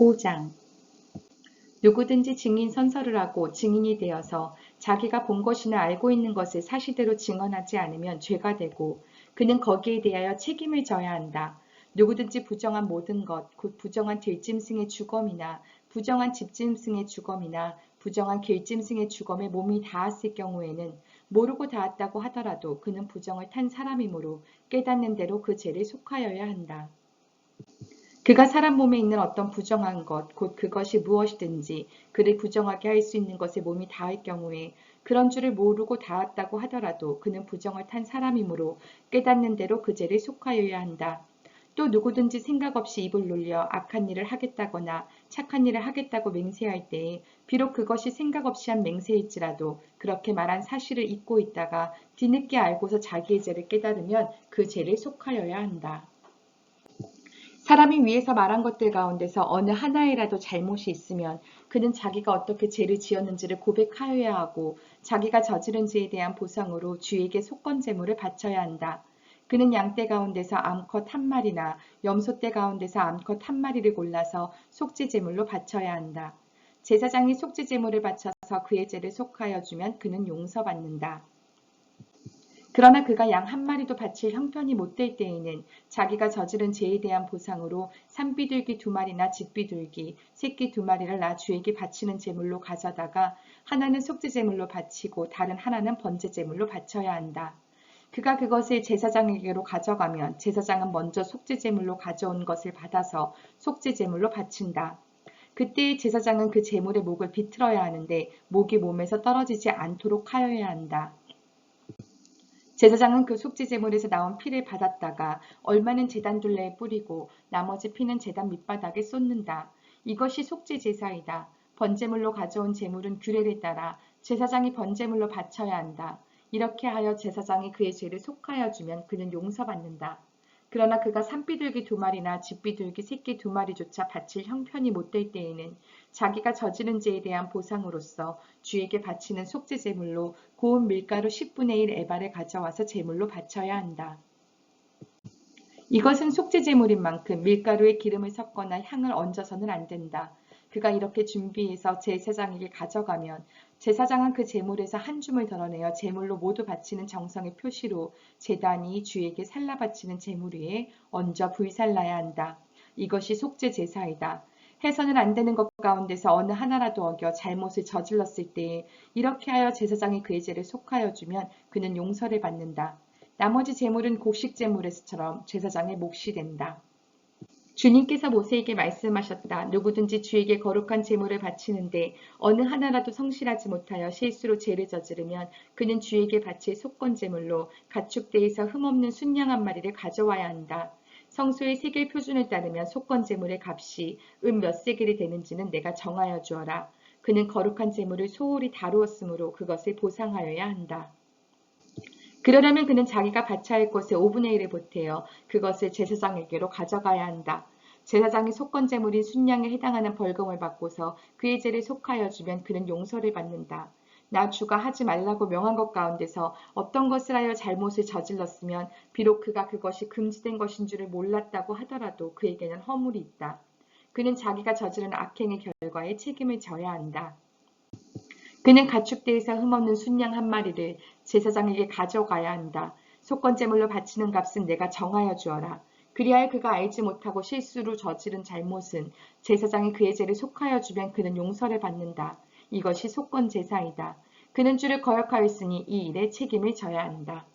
5장 누구든지 증인 선서를 하고 증인이 되어서 자기가 본 것이나 알고 있는 것을 사실대로 증언하지 않으면 죄가 되고 그는 거기에 대하여 책임을 져야 한다. 누구든지 부정한 모든 것, 곧 부정한 들짐승의 주검이나 부정한 집짐승의 주검이나 부정한 길짐승의 주검에 몸이 닿았을 경우에는 모르고 닿았다고 하더라도 그는 부정을 탄 사람이므로 깨닫는 대로 그 죄를 속하여야 한다. 그가 사람 몸에 있는 어떤 부정한 것, 곧 그것이 무엇이든지 그를 부정하게 할 수 있는 것에 몸이 닿을 경우에 그런 줄을 모르고 닿았다고 하더라도 그는 부정을 탄 사람이므로 깨닫는 대로 그 죄를 속하여야 한다. 또 누구든지 생각 없이 입을 놀려 악한 일을 하겠다거나 착한 일을 하겠다고 맹세할 때에 비록 그것이 생각 없이 한 맹세일지라도 그렇게 말한 사실을 잊고 있다가 뒤늦게 알고서 자기의 죄를 깨달으면 그 죄를 속하여야 한다. 사람이 위에서 말한 것들 가운데서 어느 하나에라도 잘못이 있으면 그는 자기가 어떻게 죄를 지었는지를 고백하여야 하고 자기가 저지른 죄에 대한 보상으로 주에게 속건제물을 바쳐야 한다. 그는 양떼 가운데서 암컷 한 마리나 염소떼 가운데서 암컷 한 마리를 골라서 속죄제물로 바쳐야 한다. 제사장이 속죄제물을 바쳐서 그의 죄를 속하여 주면 그는 용서받는다. 그러나 그가 양 한 마리도 바칠 형편이 못 될 때에는 자기가 저지른 죄에 대한 보상으로 산비둘기 2마리나 집비둘기, 새끼 2마리를 낳아 주에게 바치는 제물로 가져다가 하나는 속죄제물로 바치고 다른 하나는 번제제물로 바쳐야 한다. 그가 그것을 제사장에게로 가져가면 제사장은 먼저 속죄제물로 가져온 것을 받아서 속죄제물로 바친다. 그때 제사장은 그 제물의 목을 비틀어야 하는데 목이 몸에서 떨어지지 않도록 하여야 한다. 제사장은 그 속죄제물에서 나온 피를 받았다가 얼마는 제단 둘레에 뿌리고 나머지 피는 제단 밑바닥에 쏟는다. 이것이 속죄제사이다. 번제물로 가져온 제물은 규례를 따라 제사장이 번제물로 바쳐야 한다. 이렇게 하여 제사장이 그의 죄를 속하여 주면 그는 용서받는다. 그러나 그가 산비둘기 2마리나 집비둘기 새끼 2마리조차 바칠 형편이 못 될 때에는 자기가 저지른 죄에 대한 보상으로서 주에게 바치는 속죄제물로 고운 밀가루 10분의 1 에바를 가져와서 제물로 바쳐야 한다. 이것은 속죄제물인 만큼 밀가루에 기름을 섞거나 향을 얹어서는 안 된다. 그가 이렇게 준비해서 제사장에게 가져가면 제사장은 그 제물에서 한 줌을 덜어내어 제물로 모두 바치는 정성의 표시로 제단이 주에게 살라 바치는 제물 위에 얹어 불살라야 한다. 이것이 속죄제사이다. 해서는 안 되는 것 가운데서 어느 하나라도 어겨 잘못을 저질렀을 때에 이렇게 하여 제사장이 그의 죄를 속하여 주면 그는 용서를 받는다. 나머지 제물은 곡식제물에서처럼 제사장의 몫이 된다. 주님께서 모세에게 말씀하셨다. 누구든지 주에게 거룩한 제물을 바치는데 어느 하나라도 성실하지 못하여 실수로 죄를 저지르면 그는 주에게 바칠 속건제물로 가축대에서 흠없는 순양 한 마리를 가져와야 한다. 성소의 세겔 표준을 따르면 속건제물의 값이 은 몇 세겔이 되는지는 내가 정하여 주어라. 그는 거룩한 제물을 소홀히 다루었으므로 그것을 보상하여야 한다. 그러려면 그는 자기가 바쳐야 할 것의 5분의 1을 보태어 그것을 제사장에게로 가져가야 한다. 제사장이 속건제물인 순양에 해당하는 벌금을 받고서 그의 죄를 속하여 주면 그는 용서를 받는다. 나 주가 하지 말라고 명한 것 가운데서 어떤 것을 하여 잘못을 저질렀으면 비록 그가 그것이 금지된 것인 줄을 몰랐다고 하더라도 그에게는 허물이 있다. 그는 자기가 저지른 악행의 결과에 책임을 져야 한다. 그는 가축대에서 흠없는 순양 한 마리를 제사장에게 가져가야 한다. 속건제물로 바치는 값은 내가 정하여 주어라. 그리하여 그가 알지 못하고 실수로 저지른 잘못은 제사장이 그의 죄를 속하여 주면 그는 용서를 받는다. 이것이 속건제사이다. 그는 주를 거역하였으니 이 일에 책임을 져야 한다.